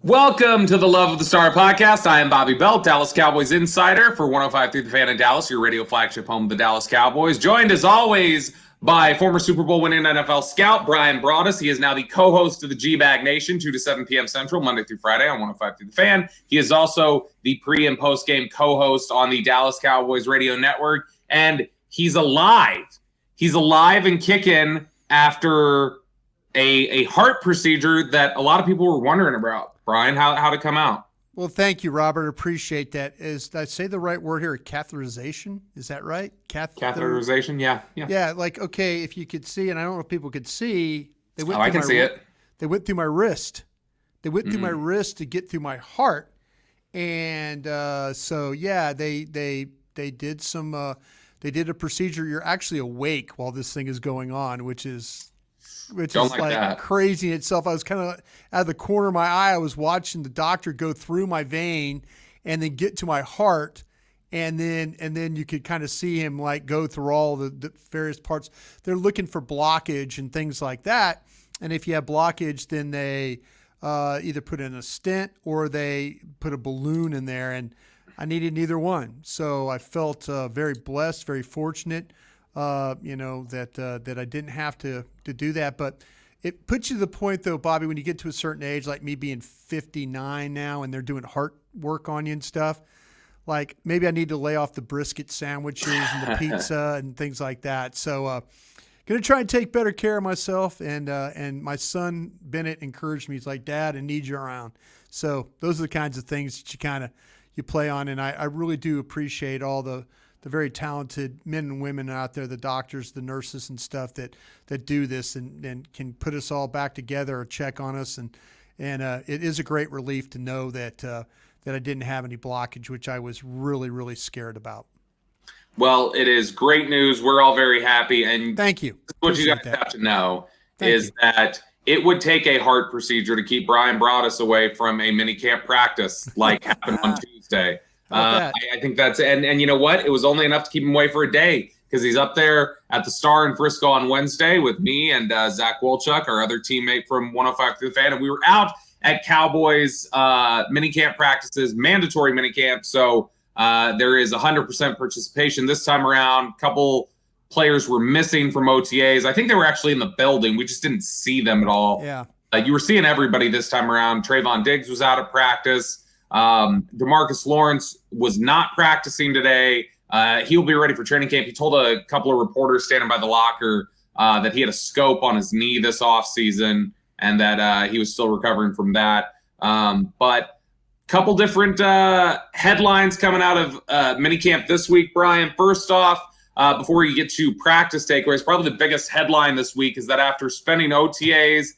Welcome to the Love of the Star podcast. I am Bobby Belt, Dallas Cowboys insider for 105 through the Fan in Dallas, your radio flagship home of the Dallas Cowboys. Joined as always by former Super Bowl winning NFL scout Bryan brought us. He is now the co-host of the G-Bag Nation, 2 to 7 p.m. Central, Monday through Friday on 105 through the Fan. He is also the pre- and post-game co-host on the Dallas Cowboys radio network, and he's alive. He's alive and kicking after a heart procedure that a lot of people were wondering about. Bryan, how to come out? Well, thank you, Robert. Appreciate that. Did I say the right word here? Catheterization? Is that right? Catheterization? Yeah. Yeah, like, okay, if you could see, and I don't know if people could see. I can see it. They went through my wrist. They went through my wrist to get through my heart. And so, yeah, they did some they did a procedure. You're actually awake while this thing is going on, which is like crazy in itself. I was kind of out of the corner of my eye. I was watching the doctor go through my vein and then get to my heart. And then you could kind of see him like go through all the various parts. They're looking for blockage and things like that. And if you have blockage, then they either put in a stent or they put a balloon in there. And I needed neither one. So I felt very blessed, very fortunate. That I didn't have to do that. But it puts you to the point, though, Bobby, when you get to a certain age, like me being 59 now, and they're doing heart work on you and stuff, like maybe I need to lay off the brisket sandwiches and the pizza and things like that. So going to try and take better care of myself. And my son, Bennett, encouraged me. He's like, Dad, I need you around. So those are the kinds of things that you play on. And I really do appreciate all the very talented men and women out there, the doctors, the nurses and stuff that do this and can put us all back together or check on us. And it is a great relief to know that I didn't have any blockage, which I was really, really scared about. Well, it is great news. We're all very happy. And thank you. What you guys have to know is that it would take a heart procedure to keep Bryan Broaddus away from a minicamp practice like happened on Tuesday. I think that's and you know what? It was only enough to keep him away for a day because he's up there at the Star in Frisco on Wednesday with me and Zach Wolchuk, our other teammate from 105 through the Fan, and we were out at Cowboys minicamp practices, mandatory minicamp. So there is 100% participation this time around. A couple players were missing from OTAs. I think they were actually in the building. We just didn't see them at all. Yeah, you were seeing everybody this time around. Trayvon Diggs was out of practice. DeMarcus Lawrence was not practicing today. He'll be ready for training camp. He told a couple of reporters standing by the locker that he had a scope on his knee this offseason and that he was still recovering from that. But a couple different headlines coming out of minicamp this week, Bryan. First off, before you get to practice takeaways, probably the biggest headline this week is that after spending OTAs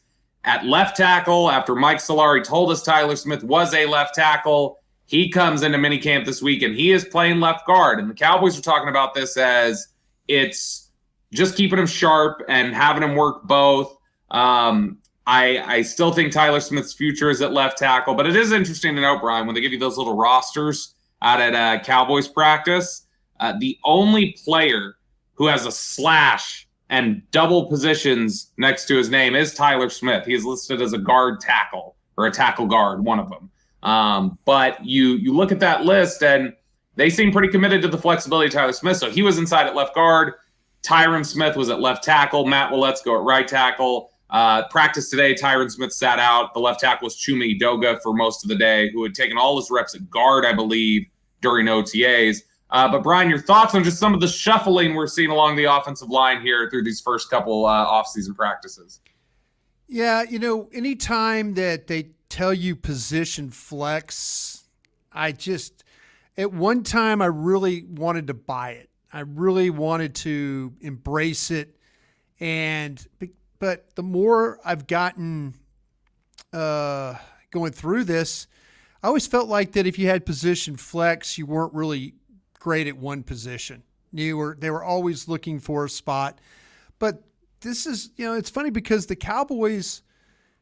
at left tackle, after Mike Solari told us Tyler Smith was a left tackle, he comes into minicamp this week and he is playing left guard. And the Cowboys are talking about this as it's just keeping him sharp and having him work both. I still think Tyler Smith's future is at left tackle, but it is interesting to note, Bryan, when they give you those little rosters out at Cowboys practice, the only player who has a slash and double positions next to his name is Tyler Smith. He is listed as a guard tackle or a tackle guard, one of them. But you look at that list and they seem pretty committed to the flexibility of Tyler Smith. So he was inside at left guard. Tyron Smith was at left tackle. Matt Willetsko at right tackle. Practice today, Tyron Smith sat out. The left tackle was Chuma Edoga for most of the day, who had taken all his reps at guard, I believe, during OTAs. But Bryan, your thoughts on just some of the shuffling we're seeing along the offensive line here through these first couple offseason practices? Yeah, anytime that they tell you position flex, at one time I really wanted to buy it. I really wanted to embrace it. But the more I've gotten going through this, I always felt like that if you had position flex, you weren't really great at one position. They were always looking for a spot. But this is, it's funny because the Cowboys,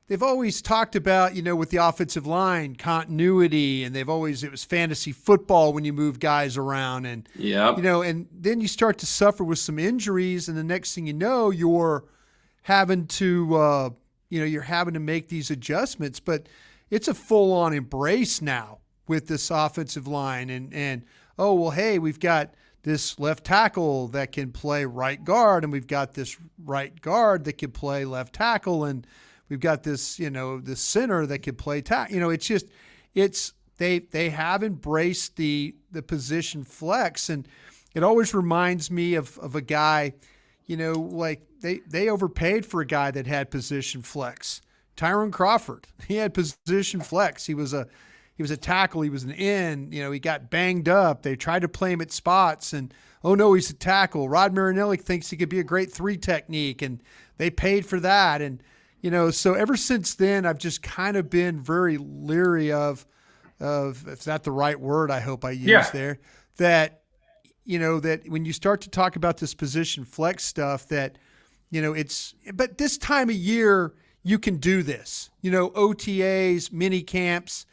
they've always talked about, with the offensive line, continuity, and it was fantasy football when you move guys around. And, and then you start to suffer with some injuries, and the next thing you know, you're having to make these adjustments. But it's a full-on embrace now with this offensive line. And oh, well, hey, we've got this left tackle that can play right guard, and we've got this right guard that can play left tackle, and we've got this, this center that can play tackle. It's just, they have embraced the position flex, and it always reminds me of a guy, like they overpaid for a guy that had position flex. Tyrone Crawford, he had position flex. He was a tackle. He was an end. He got banged up. They tried to play him at spots, and oh no, he's a tackle. Rod Marinelli thinks he could be a great 3 technique, and they paid for that. And so ever since then, I've just kind of been very leery of if that's the right word, I hope I use there, that that when you start to talk about this position flex stuff, that but this time of year you can do this. OTAs, mini camps.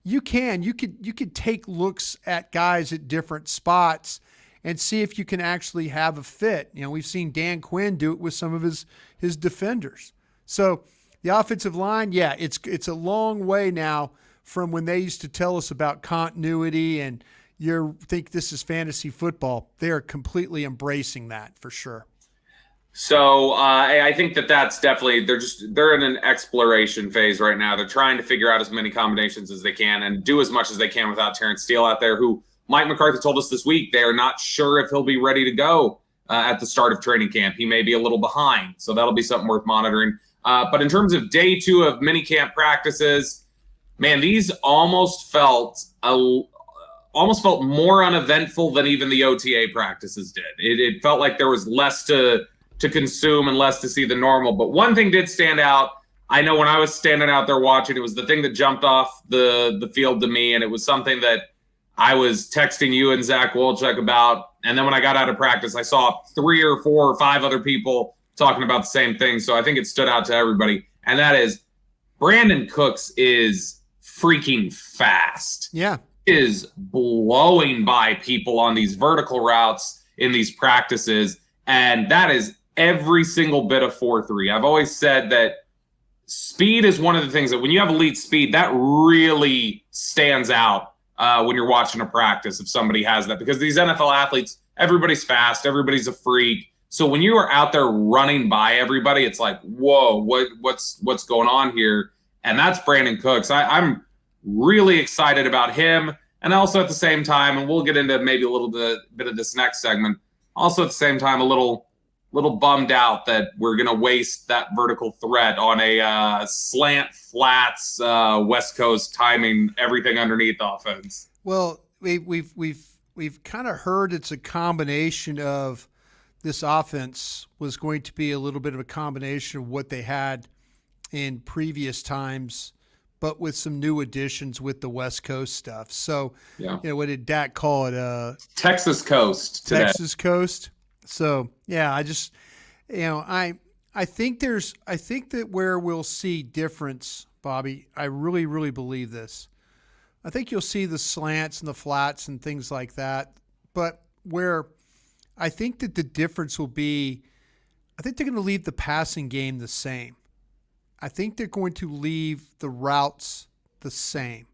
You could take looks at guys at different spots and see if you can actually have a fit. We've seen Dan Quinn do it with some of his defenders. So the offensive line, it's a long way now from when they used to tell us about continuity and you think this is fantasy football. They are completely embracing that for sure. So I think that's definitely, they're in an exploration phase right now. They're trying to figure out as many combinations as they can and do as much as they can without Terrence Steele out there, who Mike McCarthy told us this week they are not sure if he'll be ready to go at the start of training camp. He may be a little behind, so that'll be something worth monitoring. But in terms of day 2 of minicamp practices, man, these almost felt more uneventful than even the OTA practices did. It felt like there was less to consume and less to see than normal. But one thing did stand out. I know when I was standing out there watching, it was the thing that jumped off the field to me, and it was something that I was texting you and Zach Wolchuk about. And then when I got out of practice, I saw 3 or 4 or 5 other people talking about the same thing. So I think it stood out to everybody. And that is Brandin Cooks is freaking fast. Yeah. Is blowing by people on these vertical routes in these practices. And that is every single bit of 4.3. I've always said that speed is one of the things that when you have elite speed, that really stands out when you're watching a practice if somebody has that. Because these NFL athletes, everybody's fast, everybody's a freak. So when you are out there running by everybody, it's like, whoa, what's going on here? And that's Brandin Cooks. I'm really excited about him. And also at the same time, and we'll get into maybe a little bit of this next segment, also at the same time, a little bummed out that we're going to waste that vertical threat on a slant flats West Coast timing everything underneath offense. Well, we've kind of heard it's a combination of this offense was going to be a little bit of a combination of what they had in previous times, but with some new additions with the West Coast stuff. So, what did Dak call it? Texas Coast today. Texas Coast. So, I just, I think that where we'll see difference, Bobby, I really, really believe this. I think you'll see the slants and the flats and things like that. But where I think that the difference will be, I think they're going to leave the passing game the same. I think they're going to leave the routes the same.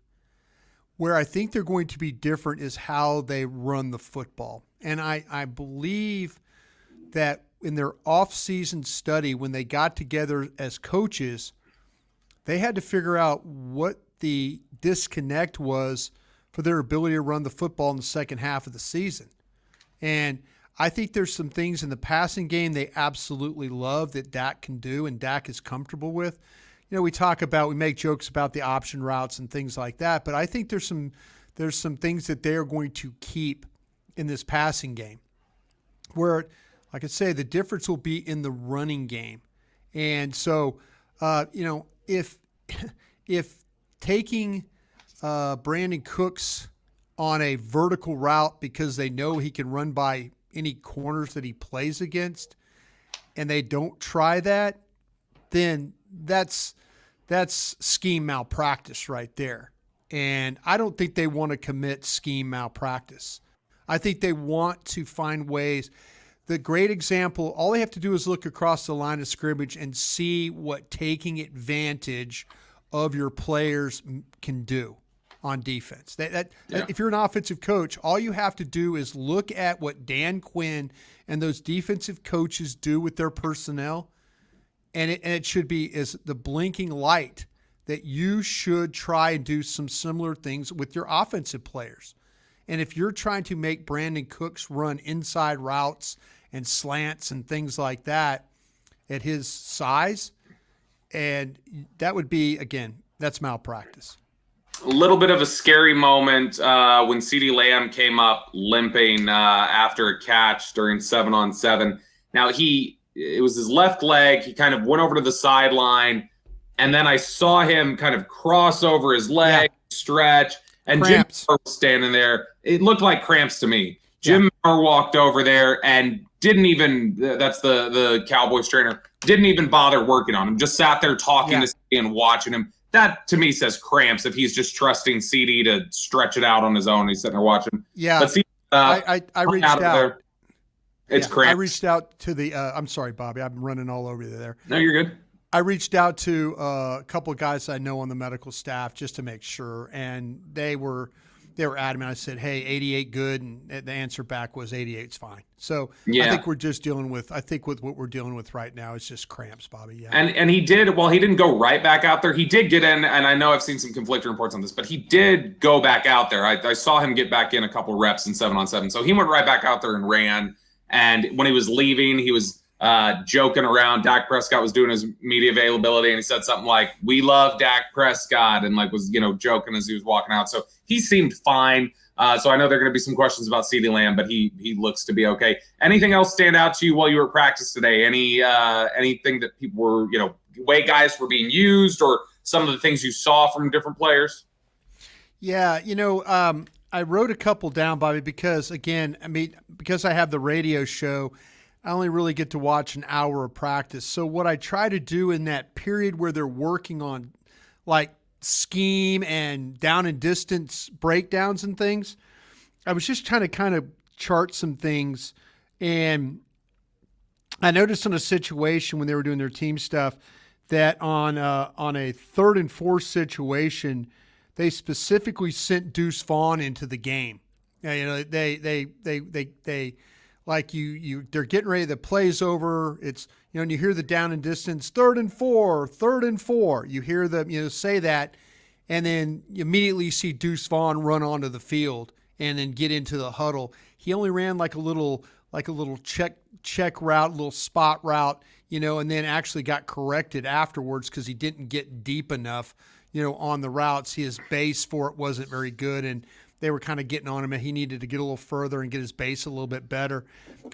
Where I think they're going to be different is how they run the football. And I believe that in their off-season study, when they got together as coaches, they had to figure out what the disconnect was for their ability to run the football in the second half of the season. And I think there's some things in the passing game they absolutely love that Dak can do and Dak is comfortable with. We make jokes about the option routes and things like that, but I think there's some things that they're going to keep in this passing game where, like I say, the difference will be in the running game. And so, if taking Brandin Cooks on a vertical route because they know he can run by any corners that he plays against, and they don't try that, then that's scheme malpractice right there. And I don't think they want to commit scheme malpractice. I think they want to find ways. The great example, all they have to do is look across the line of scrimmage and see what taking advantage of your players can do on defense. If you're an offensive coach, all you have to do is look at what Dan Quinn and those defensive coaches do with their personnel, and it should be as the blinking light that you should try and do some similar things with your offensive players. And if you're trying to make Brandin Cooks run inside routes and slants and things like that at his size, and that would be, again, that's malpractice. A little bit of a scary moment when CeeDee Lamb came up limping after a catch during 7-on-7. Now, it was his left leg. He kind of went over to the sideline, and then I saw him kind of cross over his leg, stretch, and Cramps. Jim Maurer was standing there. It looked like cramps to me. Jim Maurer walked over there and didn't even, that's the Cowboys trainer, didn't even bother working on him. Just sat there talking to CeeDee and watching him. That, to me, says cramps if he's just trusting CeeDee to stretch it out on his own. He's sitting there watching. Yeah, but CeeDee, I reached out. It's cramps. I reached out to the I'm sorry, Bobby. I'm running all over you there. No, you're good. I reached out to a couple of guys I know on the medical staff just to make sure, and they were adamant. I said, "Hey, 88 good," and the answer back was 88's fine. So I think we're just dealing with. I think with what we're dealing with right now is just cramps, Bobby. Yeah. And he did. Well, he didn't go right back out there. He did get in, and I know I've seen some conflicting reports on this, but he did go back out there. I saw him get back in a couple reps in 7-on-7. So he went right back out there and ran. And when he was leaving, he was joking around. Dak Prescott was doing his media availability, and he said something like, "We love Dak Prescott," and was joking as he was walking out. So he seemed fine. So I know there are going to be some questions about CeeDee Lamb, but he looks to be okay. Anything else stand out to you while you were at practice today? Anything that people were, way guys were being used, or some of the things you saw from different players? Yeah, I wrote a couple down, Bobby, because because I have the radio show, I only really get to watch an hour of practice. So what I try to do in that period where they're working on scheme and down and distance breakdowns and things, I was just trying to kind of chart some things. And I noticed in a situation when they were doing their team stuff that on a 3rd and 4 situation, they specifically sent Deuce Vaughn into the game. They're getting ready. The play's over. It's, and you hear the down and distance, 3rd and 4, 3rd and 4. You hear them, say that, and then you immediately see Deuce Vaughn run onto the field and then get into the huddle. He only ran like a little check route, little spot route, and then actually got corrected afterwards because he didn't get deep enough, on the routes. His base for it wasn't very good, and they were kind of getting on him, and he needed to get a little further and get his base a little bit better.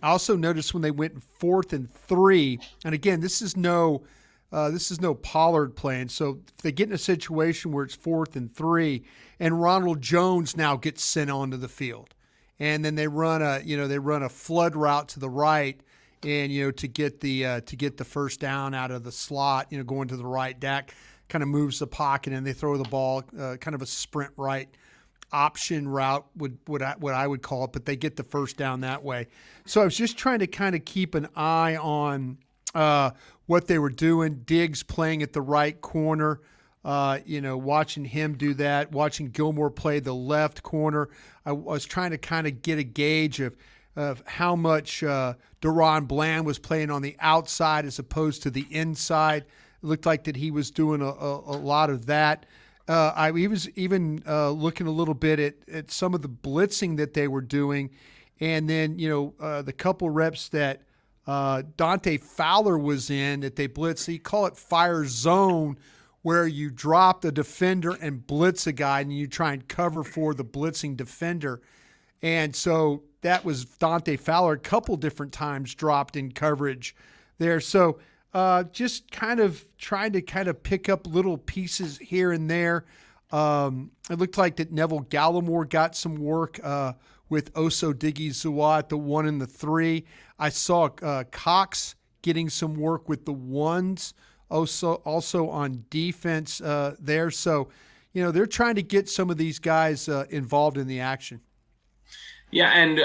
I also noticed when they went 4th and 3, and again, this is no Pollard playing. So if they get in a situation where it's 4th and 3, and Ronald Jones now gets sent onto the field, and then they run a flood route to the right, and to get the first down out of the slot, going to the right. Dak kind of moves the pocket, and they throw the ball, kind of a sprint right option route, what I would call it, but they get the first down that way. So I was just trying to kind of keep an eye on what they were doing. Diggs playing at the right corner, watching him do that, watching Gilmore play the left corner. I was trying to kind of get a gauge of how much Deron Bland was playing on the outside as opposed to the inside. It looked like that he was doing a lot of that. He was even looking a little bit at some of the blitzing that they were doing. And then, the couple reps that Dante Fowler was in that they blitzed, he call it fire zone, where you drop the defender and blitz a guy and you try and cover for the blitzing defender. And so that was Dante Fowler a couple different times dropped in coverage there. So just kind of trying to kind of pick up little pieces here and there. It looked like that Neville Gallimore got some work with Oso Diggy-Zua at the 1 and the 3. I saw Cox getting some work with the 1s, also on defense there. So, they're trying to get some of these guys involved in the action. Yeah, and,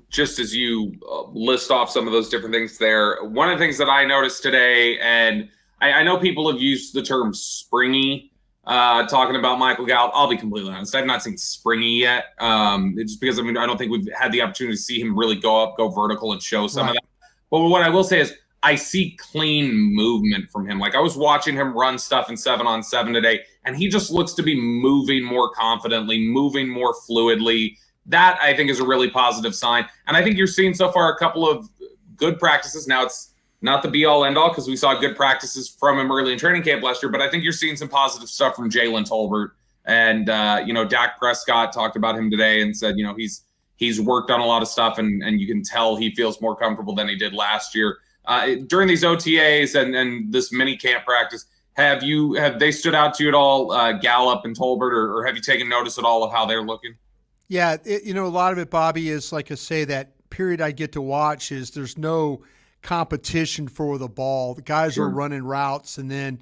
just as you list off some of those different things there, one of the things that I noticed today, and I know people have used the term springy talking about Michael Gallup. I'll be completely honest. I've not seen springy yet. Just because, I mean, I don't think we've had the opportunity to see him really go up, go vertical, and show some of that. But what I will say is I see clean movement from him. Like, I was watching him run stuff in 7-on-7 today, and he just looks to be moving more confidently, moving more fluidly. That, I think, is a really positive sign. And I think you're seeing so far a couple of good practices. Now, it's not the be-all, end-all, because we saw good practices from him early in training camp last year, but I think you're seeing some positive stuff from Jalen Tolbert. And, Dak Prescott talked about him today and said, he's worked on a lot of stuff, and you can tell he feels more comfortable than he did last year. During these OTAs and this mini camp practice, have they stood out to you at all, Gallup and Tolbert, or have you taken notice at all of how they're looking? Yeah, a lot of it, Bobby, is like I say, that period I get to watch is there's no competition for the ball. The guys are running routes, and then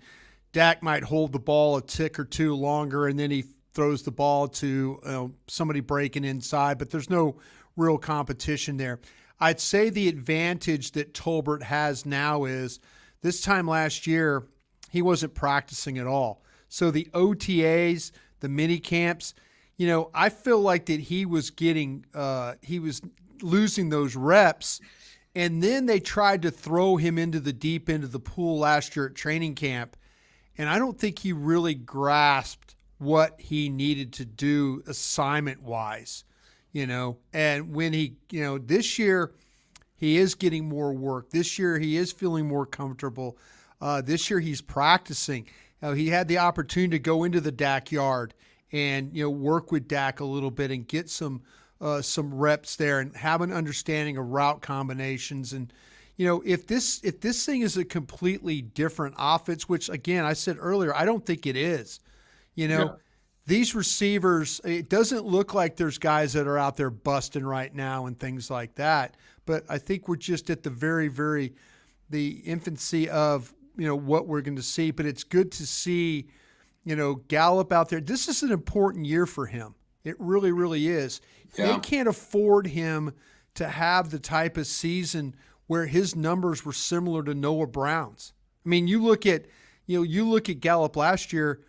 Dak might hold the ball a tick or two longer, and then he throws the ball to somebody breaking inside, but there's no real competition there. I'd say the advantage that Tolbert has now is this time last year, he wasn't practicing at all. So the OTAs, the mini camps, I feel like that he was losing those reps. And then they tried to throw him into the deep end of the pool last year at training camp. And I don't think he really grasped what he needed to do assignment-wise, And when he, this year he is getting more work. This year he is feeling more comfortable. This year he's practicing. He had the opportunity to go into the Dak yard and, work with Dak a little bit and get some reps there and have an understanding of route combinations. And, if this thing is a completely different offense, which again, I said earlier, I don't think it is, these receivers, it doesn't look like there's guys that are out there busting right now and things like that. But I think we're just at the very, very, the infancy of, what we're going to see. But it's good to see, Gallup out there. This is an important year for him. It really, really is. Yeah. They can't afford him to have the type of season where his numbers were similar to Noah Brown's. I mean, you look at Gallup last year,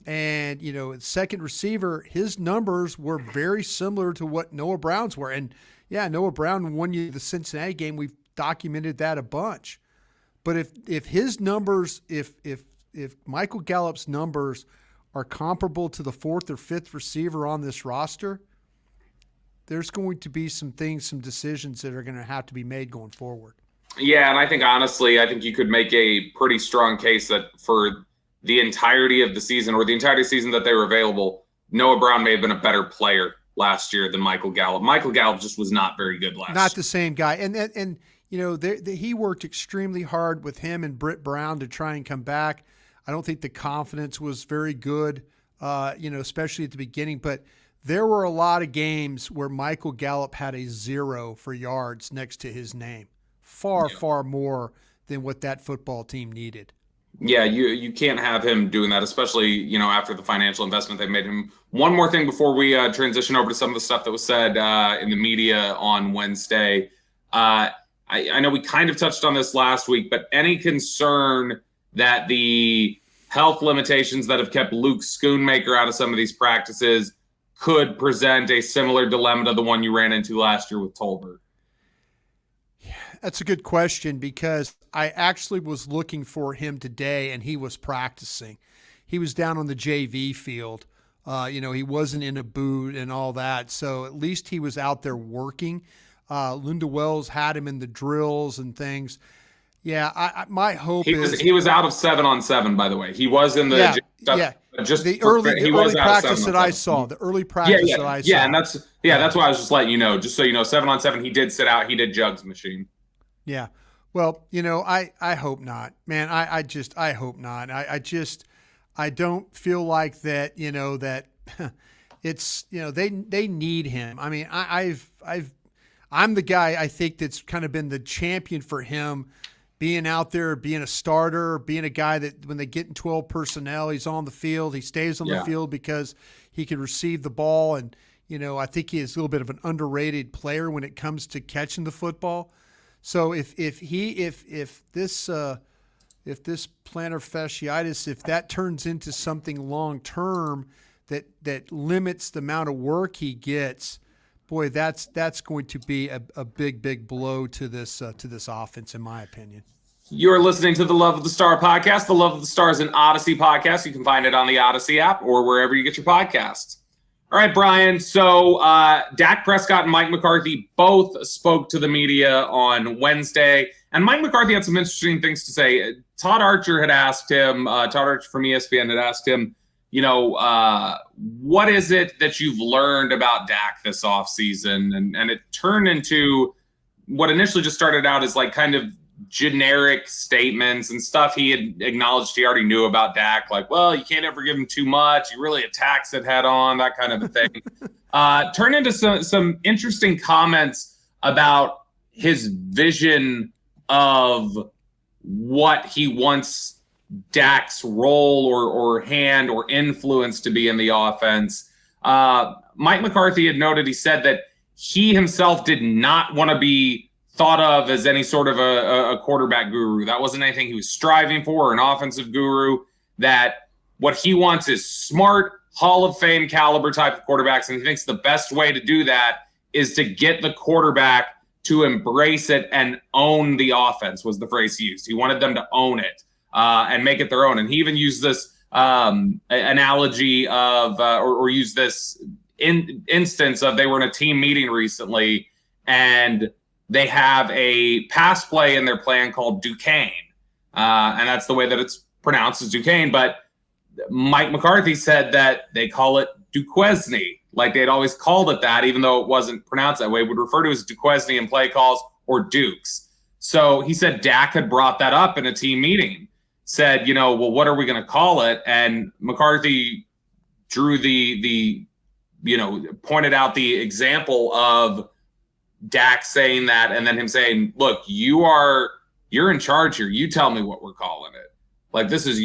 and second receiver, his numbers were very similar to what Noah Brown's were. And yeah, Noah Brown won you the Cincinnati game. We've documented that a bunch. But if his numbers, if Michael Gallup's numbers are comparable to the fourth or fifth receiver on this roster, there's going to be some decisions that are going to have to be made going forward. Yeah, and I think honestly, you could make a pretty strong case that for the entirety of the season, or the entirety of the season that they were available, Noah Brown may have been a better player last year than Michael Gallup. Michael Gallup just was not very good last year. Not the same guy. And he worked extremely hard with him and Britt Brown to try and come back. I don't think the confidence was very good, especially at the beginning. But there were a lot of games where Michael Gallup had a 0 for yards next to his name. Far more than what that football team needed. Yeah, you can't have him doing that, especially, after the financial investment they made him. One more thing before we transition over to some of the stuff that was said in the media on Wednesday. I know we kind of touched on this last week, but any concern that the health limitations that have kept Luke Schoonmaker out of some of these practices could present a similar dilemma to the one you ran into last year with Tolbert? That's a good question, because I actually was looking for him today and he was practicing. He was down on the JV field. He wasn't in a boot and all that. So at least he was out there working. Linda Wells had him in the drills and things. Yeah, my hope is he was out of 7-on-7, by the way. He was in the just the early practice that I saw. The early practice that I saw. Yeah, and that's why I was just letting you know, just so you know, 7-on-7, he did sit out. He did Jugs machine. Yeah. Well, I hope not, man. I hope not. I don't feel like that, that it's, they need him. I mean, I'm the guy, I think, that's kind of been the champion for him, being out there, being a starter, being a guy that when they get in 12 personnel, he's on the field. He stays on the field because he can receive the ball. And, I think he is a little bit of an underrated player when it comes to catching the football. So if if this plantar fasciitis, if that turns into something long term that limits the amount of work he gets, boy, that's going to be a big blow to this offense, in my opinion. You're listening to the Love of the Star podcast. The Love of the Star is an Audacy podcast. You can find it on the Audacy app or wherever you get your podcasts. All right, Bryan. So Dak Prescott and Mike McCarthy both spoke to the media on Wednesday. And Mike McCarthy had some interesting things to say. Todd Archer had asked him, Todd Archer from ESPN had asked him, what is it that you've learned about Dak this offseason? And it turned into what initially just started out as like kind of generic statements and stuff he had acknowledged he already knew about Dak, like, well, you can't ever give him too much. He really attacks it head on, that kind of a thing. Turned into some interesting comments about his vision of what he wants Dak's role or hand or influence to be in the offense. Mike McCarthy had noted, he said that he himself did not want to be thought of as any sort of a quarterback guru. That wasn't anything he was striving for, or an offensive guru. That what he wants is smart, Hall of Fame caliber type of quarterbacks, and he thinks the best way to do that is to get the quarterback to embrace it and own the offense, was the phrase he used. He wanted them to own it and make it their own. And he even used this analogy of, or used this instance of, they were in a team meeting recently, and they have a pass play in their plan called Duquesne. And that's the way that it's pronounced, is Duquesne. But Mike McCarthy said that they call it Duquesne, like they'd always called it that, even though it wasn't pronounced that way, would refer to it as Duquesne in play calls, or Dukes. So he said Dak had brought that up in a team meeting, said, well, what are we going to call it? And McCarthy drew pointed out the example of Dak saying that, and then him saying, look, you're in charge here. You tell me what we're calling it. Like, this is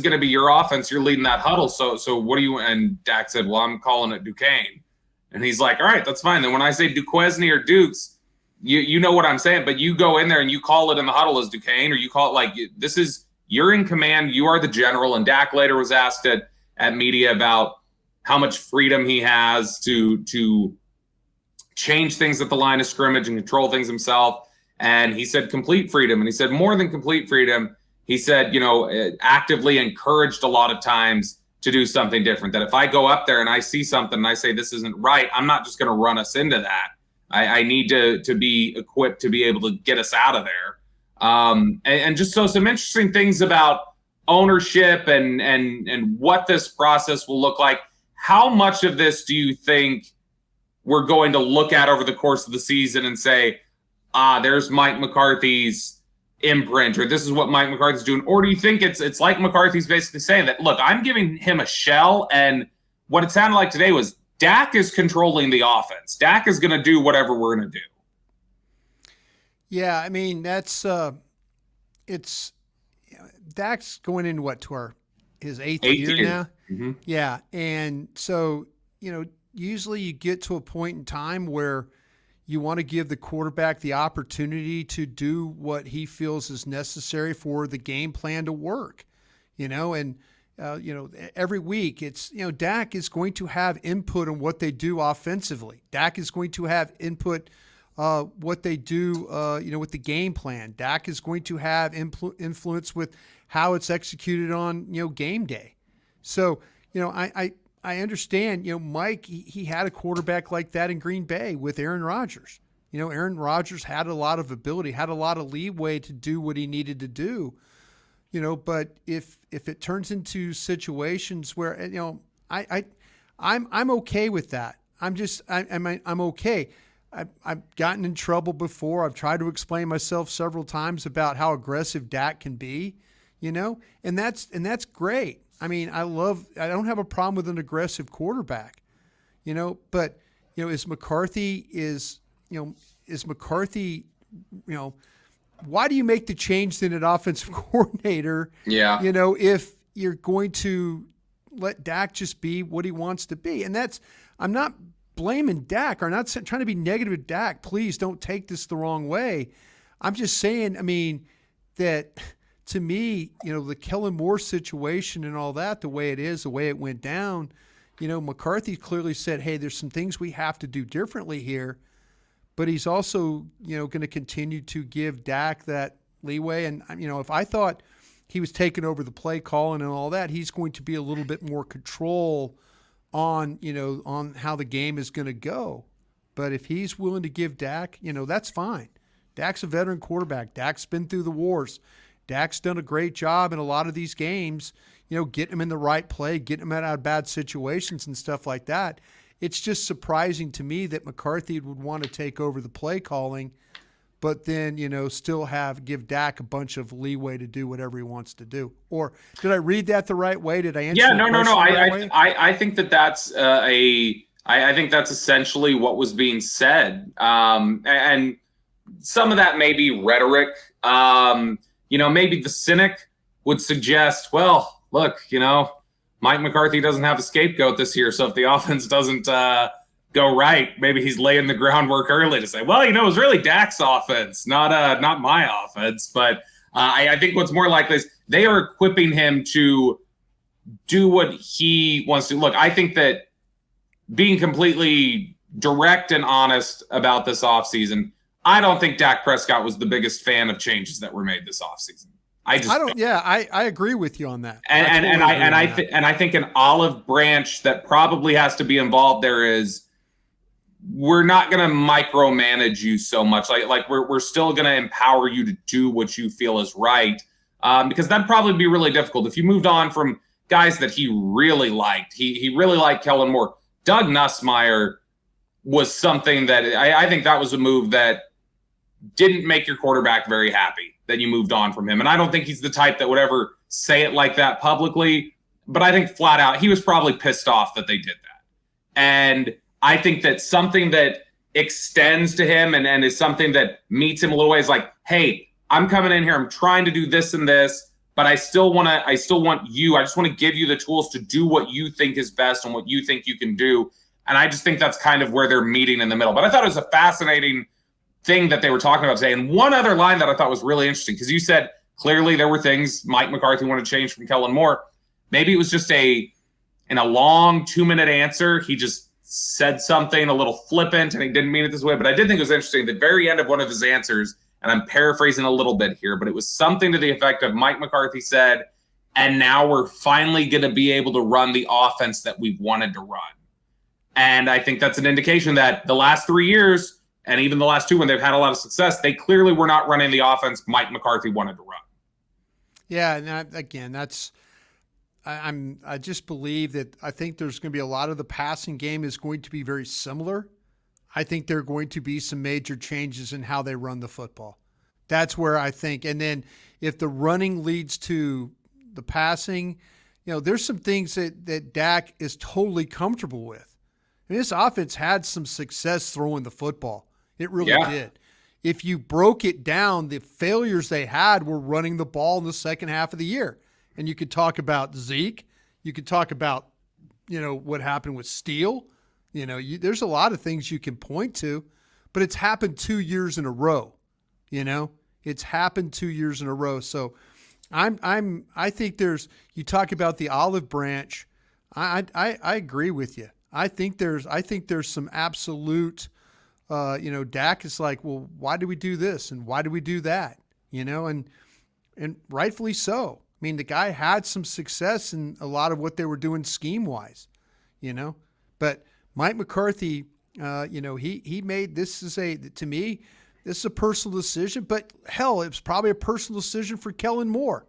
going to be your offense. You're leading that huddle. So what do you, and Dak said, well, I'm calling it Duquesne. And he's like, all right, that's fine. Then when I say Duquesne or Dukes, you know what I'm saying, but you go in there and you call it in the huddle as Duquesne, or you call it like, you're in command. You are the general. And Dak later was asked at media about how much freedom he has to change things at the line of scrimmage and control things himself. And he said complete freedom. And he said more than complete freedom. He said, actively encouraged a lot of times to do something different. That if I go up there and I see something and I say this isn't right, I'm not just going to run us into that. I need to be equipped to be able to get us out of there. And just so some interesting things about ownership and what this process will look like. How much of this do you think we're going to look at over the course of the season and say, there's Mike McCarthy's imprint, or this is what Mike McCarthy's doing? Or do you think it's like McCarthy's basically saying that, look, I'm giving him a shell, and what it sounded like today was Dak is controlling the offense. Dak is going to do whatever we're going to do. Yeah, I mean, that's Dak's going into his eighth year now? Mm-hmm. Yeah, and so, usually you get to a point in time where you want to give the quarterback the opportunity to do what he feels is necessary for the game plan to work, and every week it's, Dak is going to have input on what they do offensively. Dak is going to have input what they do, with the game plan. Dak is going to have influence with how it's executed on, game day. So, I understand, Mike, he had a quarterback like that in Green Bay with Aaron Rodgers. Aaron Rodgers had a lot of ability, had a lot of leeway to do what he needed to do, but if it turns into situations where, I'm okay with that. I'm okay. I've gotten in trouble before. I've tried to explain myself several times about how aggressive Dak can be, and that's great. I mean, I don't have a problem with an aggressive quarterback, but, is McCarthy, why do you make the change in an offensive coordinator? Yeah. If you're going to let Dak just be what he wants to be. And I'm not blaming Dak, or not trying to be negative with Dak. Please don't take this the wrong way. I'm just saying, that to me, the Kellen Moore situation and all that, the way it is, the way it went down, McCarthy clearly said, hey, there's some things we have to do differently here. But he's also, going to continue to give Dak that leeway. And, if I thought he was taking over the play calling and all that, he's going to be a little bit more control on, on how the game is going to go. But if he's willing to give Dak, that's fine. Dak's a veteran quarterback. Dak's been through the wars. Dak's done a great job in a lot of these games, getting him in the right play, getting him out of bad situations and stuff like that. It's just surprising to me that McCarthy would want to take over the play calling, but then, still give Dak a bunch of leeway to do whatever he wants to do. Or did I read that the right way? Did I answer? Yeah, no. I think that's I think that's essentially what was being said. And some of that may be rhetoric. Maybe the cynic would suggest, well, look, Mike McCarthy doesn't have a scapegoat this year. So if the offense doesn't go right, maybe he's laying the groundwork early to say, well, it was really Dak's offense, not my offense. But I think what's more likely is they are equipping him to do what he wants to. Look, I think that being completely direct and honest about this offseason, I don't think Dak Prescott was the biggest fan of changes that were made this offseason. I don't. Yeah, I agree with you on that. I think an olive branch that probably has to be involved there is we're not going to micromanage you so much. Like we're still going to empower you to do what you feel is right, because that'd probably be really difficult if you moved on from guys that he really liked. He really liked Kellen Moore. Doug Nussmeier was something that I think that was a move that didn't make your quarterback very happy that you moved on from him. And I don't think he's the type that would ever say it like that publicly, but I think flat out he was probably pissed off that they did that. And I think that something that extends to him and is something that meets him a little ways like, hey, I'm coming in here, I'm trying to do this and this, but I just want to give you the tools to do what you think is best and what you think you can do. And I just think that's kind of where they're meeting in the middle. But I thought it was a fascinating thing that they were talking about today. And one other line that I thought was really interesting, because you said clearly there were things Mike McCarthy wanted to change from Kellen Moore. Maybe it was just in a long 2-minute answer, he just said something a little flippant and he didn't mean it this way. But I did think it was interesting. The very end of one of his answers, and I'm paraphrasing a little bit here, but it was something to the effect of Mike McCarthy said, and now we're finally going to be able to run the offense that we've wanted to run. And I think that's an indication that the last 3 years, and even the last 2 when they've had a lot of success, they clearly were not running the offense Mike McCarthy wanted to run. Yeah, and I just believe that I think there's going to be a lot of the passing game is going to be very similar. I think there are going to be some major changes in how they run the football. That's where I think. And then if the running leads to the passing, there's some things that Dak is totally comfortable with. I mean, this offense had some success throwing the football. It really did. If you broke it down, the failures they had were running the ball in the second half of the year. And you could talk about Zeke. You could talk about, what happened with Steele. There's a lot of things you can point to, but it's happened 2 years in a row. It's happened 2 years in a row. So I think you talk about the olive branch. I agree with you. I think there's some absolute, Dak is like, well, why do we do this? And why do we do that? And rightfully so. I mean, the guy had some success in a lot of what they were doing scheme wise, but Mike McCarthy, he made, to me, this is a personal decision, but hell, it was probably a personal decision for Kellen Moore.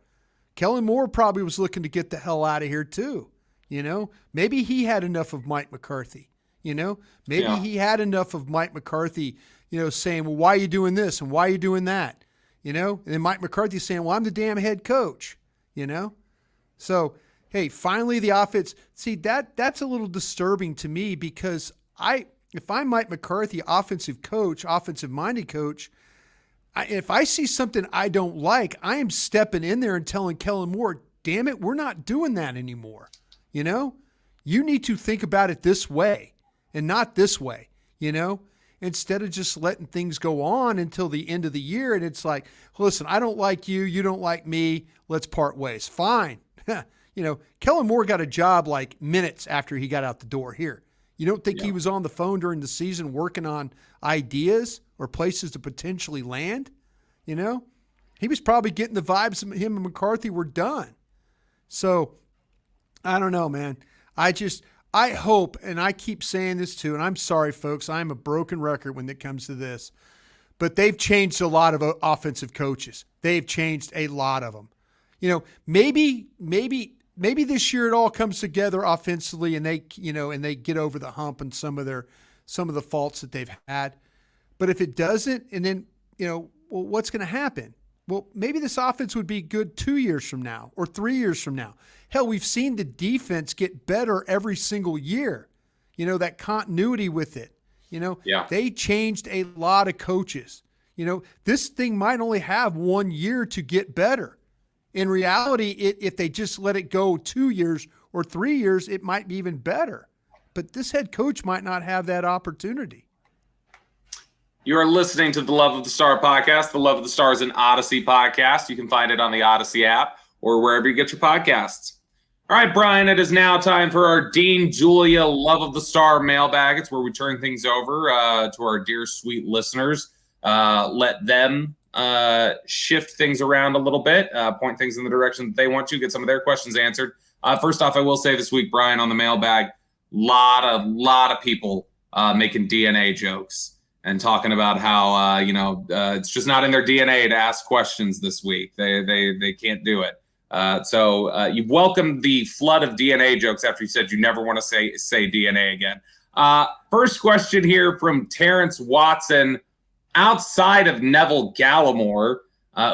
Kellen Moore probably was looking to get the hell out of here too. Maybe he had enough of Mike McCarthy, maybe he had enough of Mike McCarthy, saying, well, why are you doing this? And why are you doing that? And then Mike McCarthy saying, well, I'm the damn head coach, So, hey, finally the offense, see that's a little disturbing to me because if I'm Mike McCarthy, offensive-minded coach, if I see something I don't like, I am stepping in there and telling Kellen Moore, damn it, we're not doing that anymore. You need to think about it this way and not this way, And instead of just letting things go on until the end of the year. And it's like, listen, I don't like you. You don't like me. Let's part ways. Fine. Kellen Moore got a job like minutes after he got out the door here. You don't think he was on the phone during the season working on ideas or places to potentially land? He was probably getting the vibes him and McCarthy were done. So I don't know, man. I hope, and I keep saying this too, and I'm sorry, folks, I'm a broken record when it comes to this, but they've changed a lot of offensive coaches. They've changed a lot of them. Maybe this year it all comes together offensively, and they get over the hump on some of the faults that they've had. But if it doesn't, and then what's going to happen? Well, maybe this offense would be good 2 years from now or 3 years from now. Hell, we've seen the defense get better every single year. That continuity with it. They changed a lot of coaches. This thing might only have 1 year to get better. In reality, if they just let it go 2 years or 3 years, it might be even better. But this head coach might not have that opportunity. You are listening to the Love of the Star podcast. The Love of the Star is an Audacy podcast. You can find it on the Audacy app or wherever you get your podcasts. All right, Bryan, it is now time for our Dean Julia Love of the Star mailbag. It's where we turn things over to our dear, sweet listeners. Let them shift things around a little bit, point things in the direction that they want to, get some of their questions answered. First off, I will say this week, Bryan, on the mailbag, lot of people making DNA jokes and talking about how it's just not in their DNA to ask questions this week. They can't do it. So you've welcomed the flood of DNA jokes after you said you never want to say DNA again. First question here from Terrence Watson. Outside of Neville Gallimore,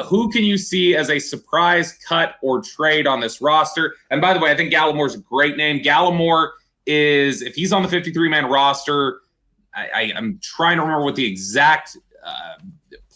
who can you see as a surprise cut or trade on this roster? And by the way, I think Gallimore's a great name. Gallimore is, if he's on the 53-man roster, I'm trying to remember what the exact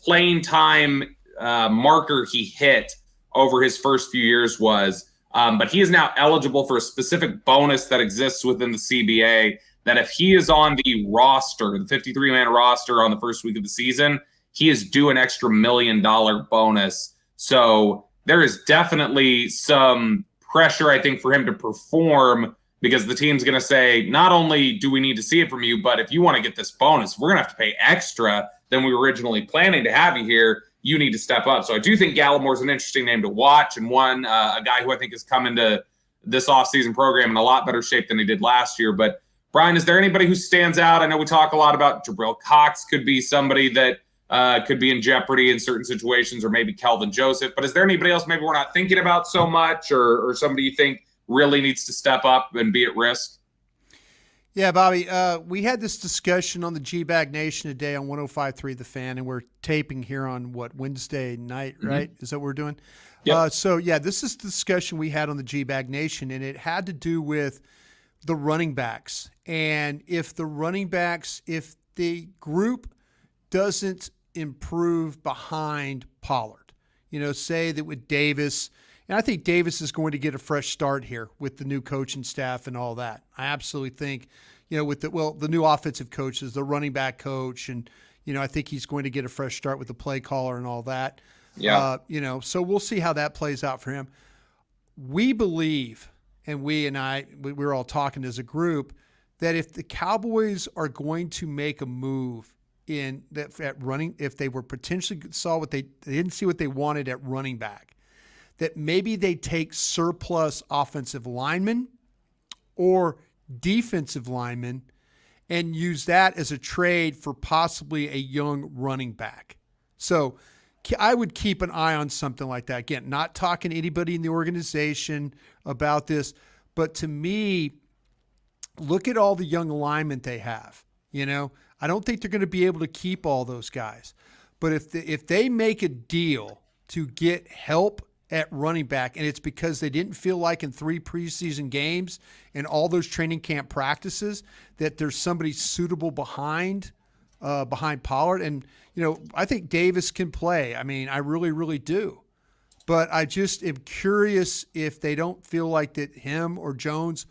playing time marker he hit over his first few years was. But he is now eligible for a specific bonus that exists within the CBA, that if he is on the roster, the 53-man roster on the first week of the season, he is due an extra $1 million bonus. So there is definitely some pressure, I think, for him to perform, because the team's going to say, not only do we need to see it from you, but if you want to get this bonus, we're going to have to pay extra than we were originally planning to have you here. You need to step up. So I do think Gallimore's an interesting name to watch, and a guy who I think has come into this offseason program in a lot better shape than he did last year. But Bryan, is there anybody who stands out? I know we talk a lot about Jabril Cox could be somebody that could be in jeopardy in certain situations, or maybe Kelvin Joseph. But is there anybody else maybe we're not thinking about so much, or somebody you think really needs to step up and be at risk? Yeah, Bobby, we had this discussion on the G-Bag Nation today on 105.3 The Fan, and we're taping here on, Wednesday night, right? Is that what we're doing? Yep. This is the discussion we had on the G-Bag Nation, and it had to do with the running backs. And if the group doesn't improve behind Pollard, say that with Davis, and I think Davis is going to get a fresh start here with the new coaching staff and all that. I absolutely think, with the new offensive coaches, the running back coach, and, I think he's going to get a fresh start with the play caller and all that. Yeah. So we'll see how that plays out for him. We believe, and we're all talking as a group, that if the Cowboys are going to make a move at running, if they were potentially they didn't see what they wanted at running back, that maybe they take surplus offensive linemen or defensive linemen and use that as a trade for possibly a young running back. So I would keep an eye on something like that. Again, not talking to anybody in the organization about this, but to me, look at all the young alignment they have. I don't think they're going to be able to keep all those guys. But if they make a deal to get help at running back, and it's because they didn't feel like in 3 preseason games and all those training camp practices that there's somebody suitable behind Pollard. And, I think Davis can play. I mean, I really, really do. But I just am curious if they don't feel like that him or Jones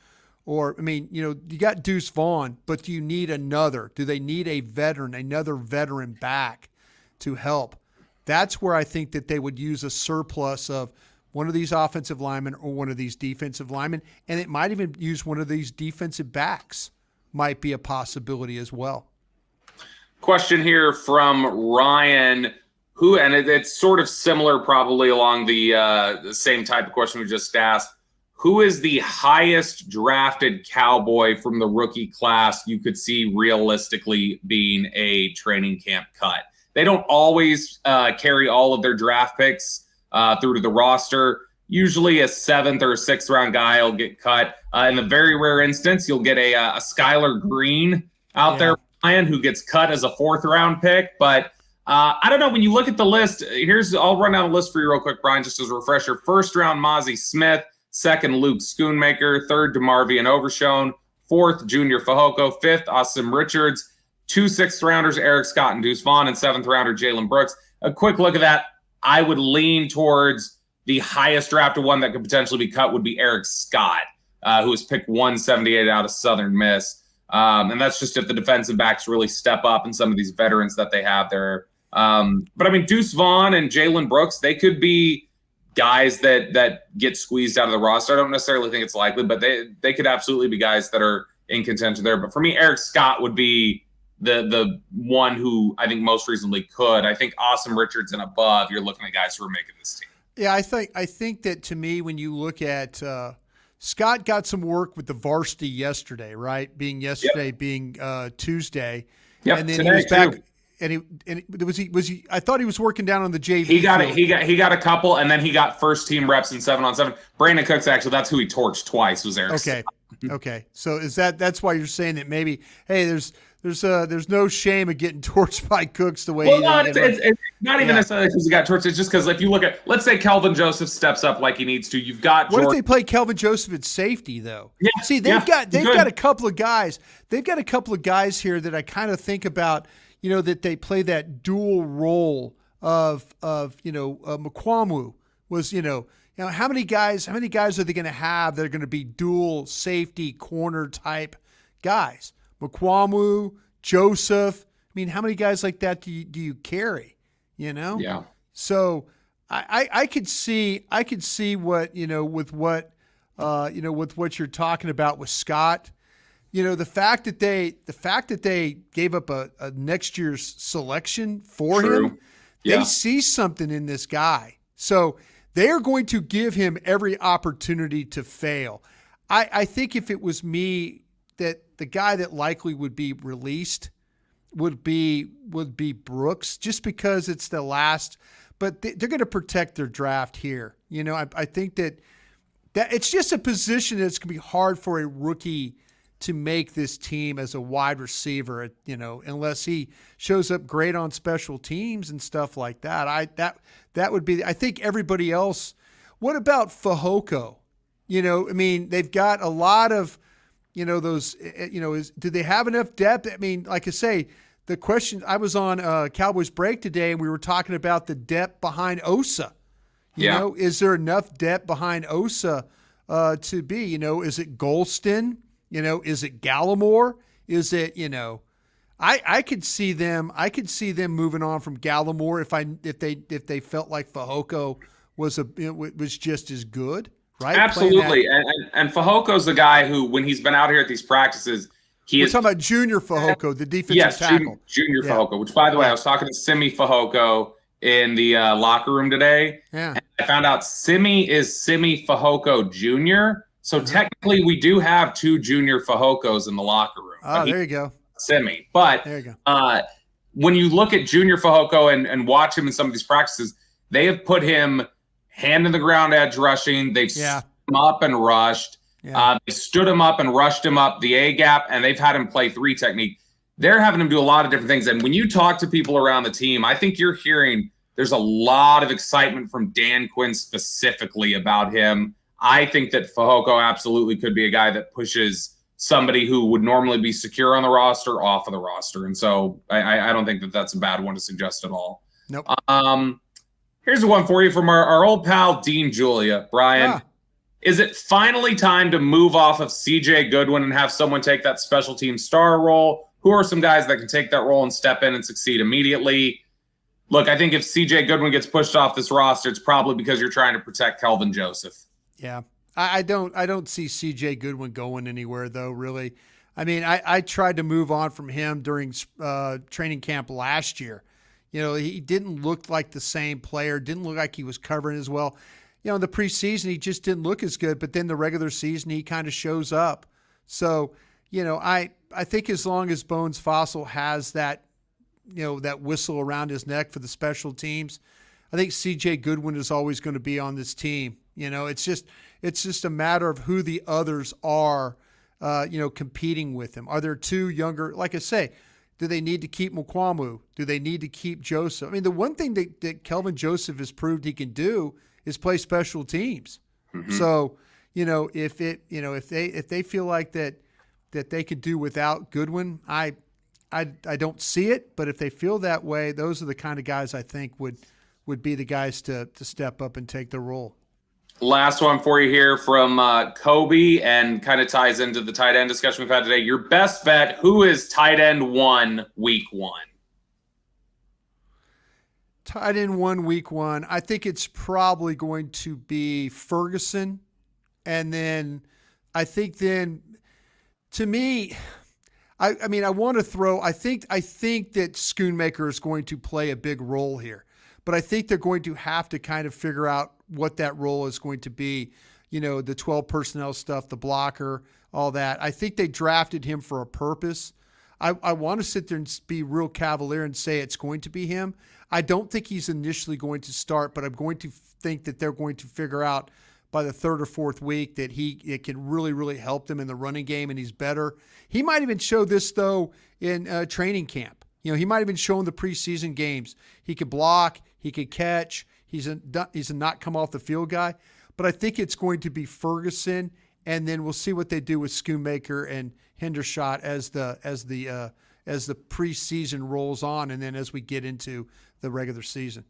Or, I mean, you got Deuce Vaughn, but do you need another? Do they need another veteran back to help? That's where I think that they would use a surplus of one of these offensive linemen or one of these defensive linemen, and it might even use one of these defensive backs. Might be a possibility as well. Question here from Ryan, and it's sort of similar, probably along the same type of question we just asked. Who is the highest drafted Cowboy from the rookie class you could see realistically being a training camp cut? They don't always carry all of their draft picks through to the roster. Usually a 7th or 6th round guy will get cut. In the very rare instance, you'll get a Skylar Green out there, Brian, who gets cut as a 4th round pick. But I don't know. When you look at the list, I'll run down the list for you real quick, Brian, just as a refresher. 1st round, Mozzie Smith. 2nd, Luke Schoonmaker. 3rd, DeMarvion Overshone. 4th, Junior Fehoko. 5th, Austin Richards. 2 6th rounders, Eric Scott and Deuce Vaughn. And 7th rounder, Jalen Brooks. A quick look at that. I would lean towards the highest drafted one that could potentially be cut would be Eric Scott, who was picked 178 out of Southern Miss. And that's just if the defensive backs really step up and some of these veterans that they have there. But I mean, Deuce Vaughn and Jalen Brooks, they could be guys that get squeezed out of the roster. I don't necessarily think it's likely, but they could absolutely be guys that are in contention there. But for me, Eric Scott would be the one who I think most reasonably could. I think Austin Richards and above, you're looking at guys who are making this team. Yeah, I think that to me, when you look at Scott got some work with the varsity yesterday, right? Being Tuesday, and then he was back. Too. And was he? I thought he was working down on the JV. He got a couple, and then he got first team reps in 7-on-7. Brandin Cooks, actually, that's who he torched twice. Was Eric? Okay. So that's why you're saying that maybe, hey, there's no shame of getting torched by Cooks the way. Well, no, it's not even necessarily because he got torched. It's just because if you look at, let's say Kelvin Joseph steps up like he needs to, you've got. What if they play Kelvin Joseph at safety though? Yeah. See, they've got a couple of guys. They've got a couple of guys here that I kind of think about. That they play that dual role of Mukwamu was, how many guys are they going to have that are going to be dual safety corner type guys? Mukwamu, Joseph. I mean, how many guys like that do you carry? Yeah. So I could see what, with what you're talking about with Scott. The fact that they gave up a next year's selection for him, they see something in this guy. So they are going to give him every opportunity to fail. I think if it was me, that the guy that likely would be released would be Brooks, just because it's the last. But they're going to protect their draft here. I think that it's just a position that's going to be hard for a rookie to make this team as a wide receiver, unless he shows up great on special teams and stuff like that. That would be, I think everybody else. What about Fehoko? They've got a lot of, those, do they have enough depth? I mean, like I say, the question, I was on Cowboys Break today and we were talking about the depth behind Osa. Is there enough depth behind Osa to be, is it Golston? Is it Gallimore? Is it, I could see them moving on from Gallimore if they felt like Fehoko was just as good, right? Absolutely. And Fajoko's the guy who, when he's been out here at these practices, we're talking about Junior Fehoko, the defensive tackle. Junior Fehoko, which, by the way, I was talking to Simi Fehoko in the locker room today. Yeah. And I found out Simi is Simi Fehoko Jr., so technically, we do have 2 Junior Fehokos in the locker room. Oh, there you go. Simi. But there you go. When you look at Junior Fehoko and watch him in some of these practices, they have put him hand in the ground edge rushing. They've stood him up and rushed. Yeah. They stood him up and rushed him up the A gap, and they've had him play 3 technique. They're having him do a lot of different things. And when you talk to people around the team, I think you're hearing there's a lot of excitement from Dan Quinn specifically about him. I think that Fehoko absolutely could be a guy that pushes somebody who would normally be secure on the roster off of the roster. And so I don't think that that's a bad one to suggest at all. Nope. Here's one for you from our old pal, Dean Julia. Brian, Is it finally time to move off of CJ Goodwin and have someone take that special team star role? Who are some guys that can take that role and step in and succeed immediately? Look, I think if CJ Goodwin gets pushed off this roster, it's probably because you're trying to protect Kelvin Joseph. Yeah. I don't see CJ Goodwin going anywhere, though, really. I mean, I tried to move on from him during training camp last year. You know, he didn't look like the same player, didn't look like he was covering as well. You know, in the preseason, he just didn't look as good, but then the regular season, he kind of shows up. So, you know, I think as long as Bones Fossil has that, you know, that whistle around his neck for the special teams, I think CJ Goodwin is always going to be on this team. You know, it's just a matter of who the others are, you know, competing with him. Are there two younger, like I say, do they need to keep Mukwamu? Do they need to keep Joseph? I mean, the one thing that Kelvin Joseph has proved he can do is play special teams. Mm-hmm. So, you know, if they feel like that they could do without Goodwin, I don't see it. But if they feel that way, those are the kind of guys I think would be the guys to step up and take the role. Last one for you here from Kobe, and kind of ties into the tight end discussion we've had today. Your best bet, who is tight end 1 week 1? Tight end 1 week 1. I think it's probably going to be Ferguson. And then I think to me, I mean, I want to throw, I think that Schoonmaker is going to play a big role here. But I think they're going to have to kind of figure out what that role is going to be. You know, the 12 personnel stuff, the blocker, all that. I think they drafted him for a purpose. I want to sit there and be real cavalier and say it's going to be him. I don't think he's initially going to start, but I'm going to think that they're going to figure out by the third or fourth week that it can really, really help them in the running game, and he's better. He might even show this, though, in training camp. You know, he might have been showing the preseason games. He could block, he could catch. He's a not come off the field guy. But I think it's going to be Ferguson, and then we'll see what they do with Schoonmaker and Hendershot as the preseason rolls on, and then as we get into the regular season.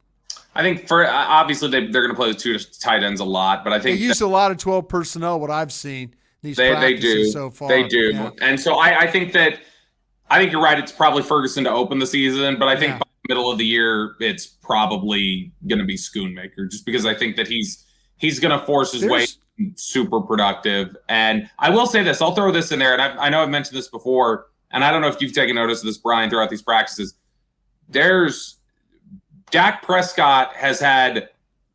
I think for obviously they're going to play the two tight ends a lot, but I think they use a lot of 12 personnel. What I've seen these they practices do so far, they do, yeah. And so I think you're right. It's probably Ferguson to open the season, but I think by the middle of the year it's probably going to be Schoonmaker, just because I think that he's going to force his way super productive. And I will say this, I'll throw this in there, and I know I've mentioned this before, and I don't know if you've taken notice of this, Bryan, throughout these practices. Dak Prescott has had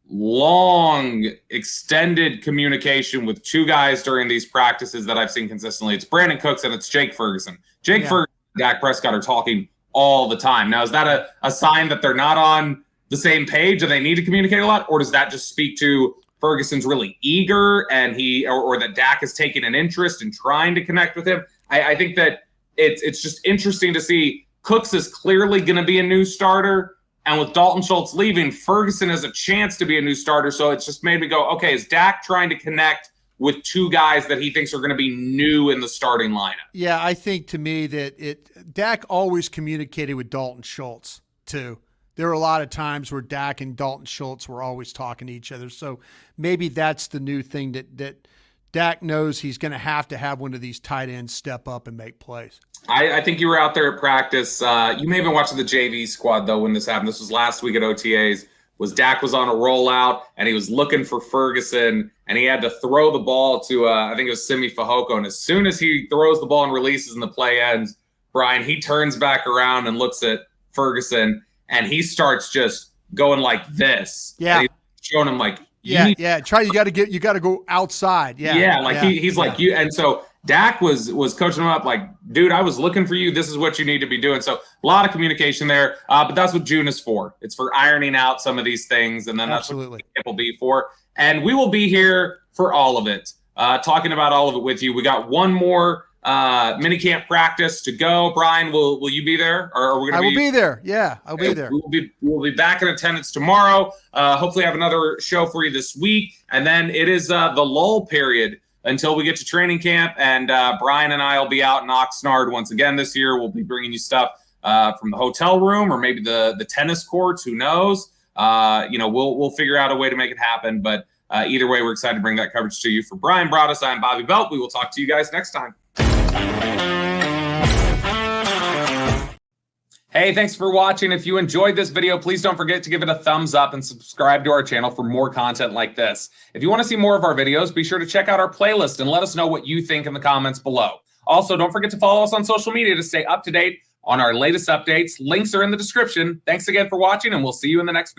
long, extended communication with two guys during these practices that I've seen consistently. It's Brandin Cooks and it's Jake Ferguson. Ferguson and Dak Prescott are talking all the time. Now, is that a sign that they're not on the same page and they need to communicate a lot? Or does that just speak to Ferguson's really eager and or that Dak is taking an interest in trying to connect with him? I think that it's just interesting to see. Cooks is clearly going to be a new starter. And with Dalton Schultz leaving, Ferguson has a chance to be a new starter. So it's just made me go, okay, is Dak trying to connect with two guys that he thinks are going to be new in the starting lineup? Yeah, I think to me that Dak always communicated with Dalton Schultz too. There were a lot of times where Dak and Dalton Schultz were always talking to each other. So maybe that's the new thing that Dak knows he's going to have one of these tight ends step up and make plays. I think you were out there at practice. You may have been watching the JV squad, though, when this happened. This was last week at OTAs. Dak was on a rollout, and he was looking for Ferguson, and he had to throw the ball to, I think it was Simi Fehoko. And as soon as he throws the ball and releases and the play ends, Bryan, he turns back around and looks at Ferguson, and he starts just going like this. Yeah. And he's showing him like, you got to go outside. Yeah. He's like you. And so Dak was coaching him up like, dude, I was looking for you. This is what you need to be doing. So a lot of communication there. But that's what June is for. It's for ironing out some of these things. And then Absolutely. That's what it will be for. And we will be here for all of it, talking about all of it with you. We got one more minicamp practice to go. Bryan, will you be there? Or are we going to I will be there. Yeah, I'll be there. We'll be back in attendance tomorrow. Hopefully have another show for you this week. And then it is the lull period until we get to training camp. And Bryan and I will be out in Oxnard once again this year. We'll be bringing you stuff from the hotel room or maybe the tennis courts. Who knows? We'll figure out a way to make it happen. But Either way, we're excited to bring that coverage to you. For Bryan Broaddus, I'm Bobby Belt. We will talk to you guys next time. Hey, thanks for watching. If you enjoyed this video, please don't forget to give it a thumbs up and subscribe to our channel for more content like this. If you want to see more of our videos, be sure to check out our playlist and let us know what you think in the comments below. Also, don't forget to follow us on social media to stay up to date on our latest updates. Links are in the description. Thanks again for watching, and we'll see you in the next video.